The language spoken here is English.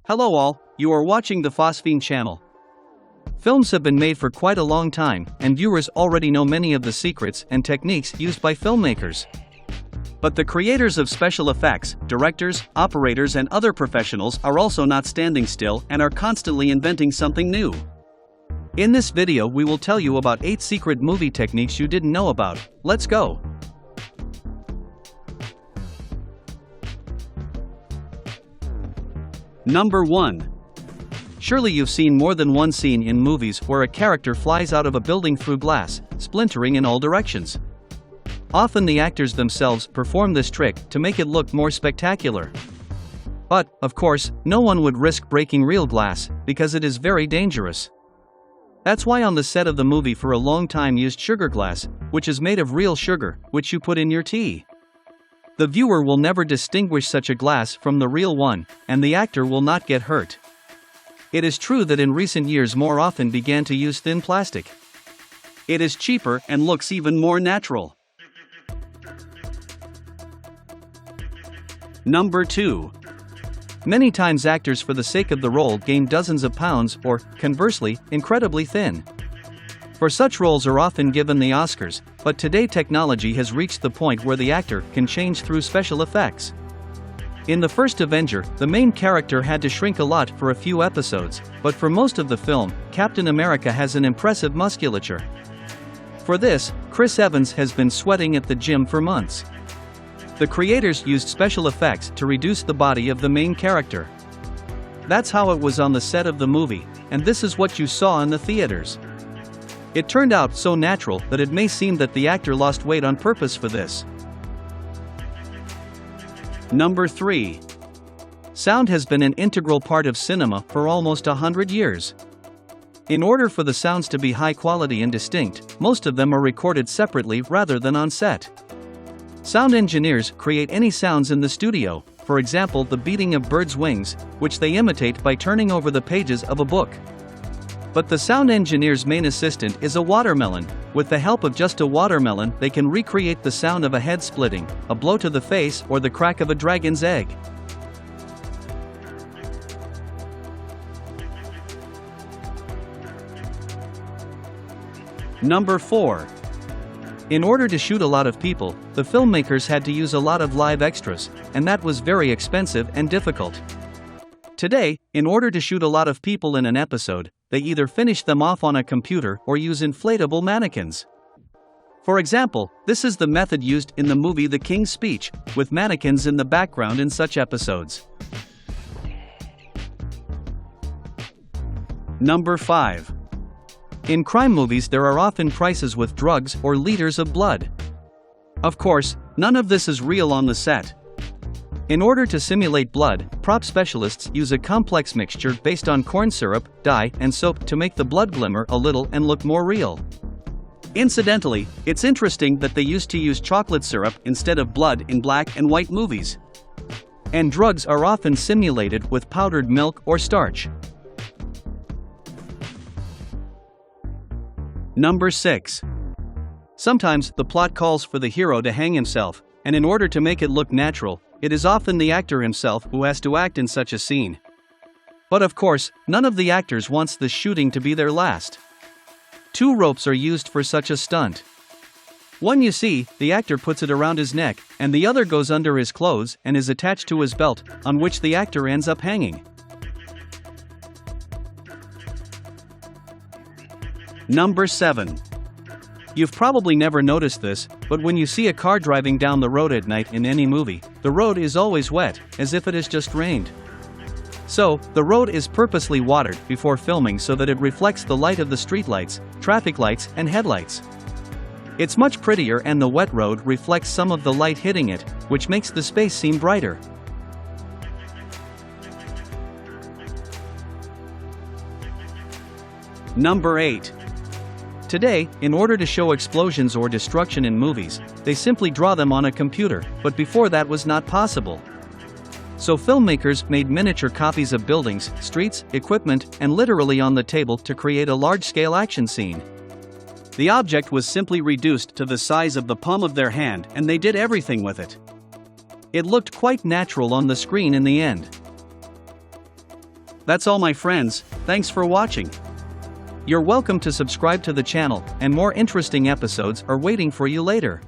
Hello all, you are watching the Phosphene channel. Films have been made for quite a long time, and viewers already know many of the secrets and techniques used by filmmakers. But the creators of special effects, directors, operators and other professionals are also not standing still and are constantly inventing something new. In this video we will tell you about 8 secret movie techniques you didn't know about. Let's go! Number 1. Surely you've seen more than one scene in movies where a character flies out of a building through glass, splintering in all directions. Often the actors themselves perform this trick to make it look more spectacular. But, of course, no one would risk breaking real glass, because it is very dangerous. That's why on the set of the movie for a long time used sugar glass, which is made of real sugar, which you put in your tea. The viewer will never distinguish such a glass from the real one, and the actor will not get hurt. It is true that in recent years more often began to use thin plastic. It is cheaper and looks even more natural. Number 2. Many times actors for the sake of the role gain dozens of pounds or, conversely, incredibly thin. For such roles are often given the Oscars, but today technology has reached the point where the actor can change through special effects. In the first Avenger, the main character had to shrink a lot for a few episodes, but for most of the film, Captain America has an impressive musculature. For this, Chris Evans has been sweating at the gym for months. The creators used special effects to reduce the body of the main character. That's how it was on the set of the movie, and this is what you saw in the theaters. It turned out so natural that it may seem that the actor lost weight on purpose for this. Number 3. Sound has been an integral part of cinema for almost 100 years. In order for the sounds to be high quality and distinct, most of them are recorded separately rather than on set. Sound engineers create any sounds in the studio, for example the beating of birds' wings, which they imitate by turning over the pages of a book. But the sound engineer's main assistant is a watermelon. With the help of just a watermelon, they can recreate the sound of a head splitting, a blow to the face, or the crack of a dragon's egg. Number 4. In order to shoot a lot of people, the filmmakers had to use a lot of live extras, and that was very expensive and difficult. Today, in order to shoot a lot of people in an episode, they either finish them off on a computer or use inflatable mannequins. For example, this is the method used in the movie The King's Speech, with mannequins in the background in such episodes. Number 5. In crime movies there are often prices with drugs or liters of blood. Of course, none of this is real on the set. In order to simulate blood, prop specialists use a complex mixture based on corn syrup, dye, and soap to make the blood glimmer a little and look more real. Incidentally, it's interesting that they used to use chocolate syrup instead of blood in black and white movies. And drugs are often simulated with powdered milk or starch. Number 6. Sometimes the plot calls for the hero to hang himself, and in order to make it look natural, it is often the actor himself who has to act in such a scene. But of course, none of the actors wants the shooting to be their last. 2 ropes are used for such a stunt. One you see, the actor puts it around his neck, and the other goes under his clothes and is attached to his belt, on which the actor ends up hanging. Number 7. You've probably never noticed this, but when you see a car driving down the road at night in any movie, the road is always wet, as if it has just rained. So, the road is purposely watered before filming so that it reflects the light of the streetlights, traffic lights, and headlights. It's much prettier and the wet road reflects some of the light hitting it, which makes the space seem brighter. Number 8. Today, in order to show explosions or destruction in movies, they simply draw them on a computer, but before that was not possible. So filmmakers made miniature copies of buildings, streets, equipment, and literally on the table to create a large-scale action scene. The object was simply reduced to the size of the palm of their hand and they did everything with it. It looked quite natural on the screen in the end. That's all, my friends, thanks for watching. You're welcome to subscribe to the channel, and more interesting episodes are waiting for you later.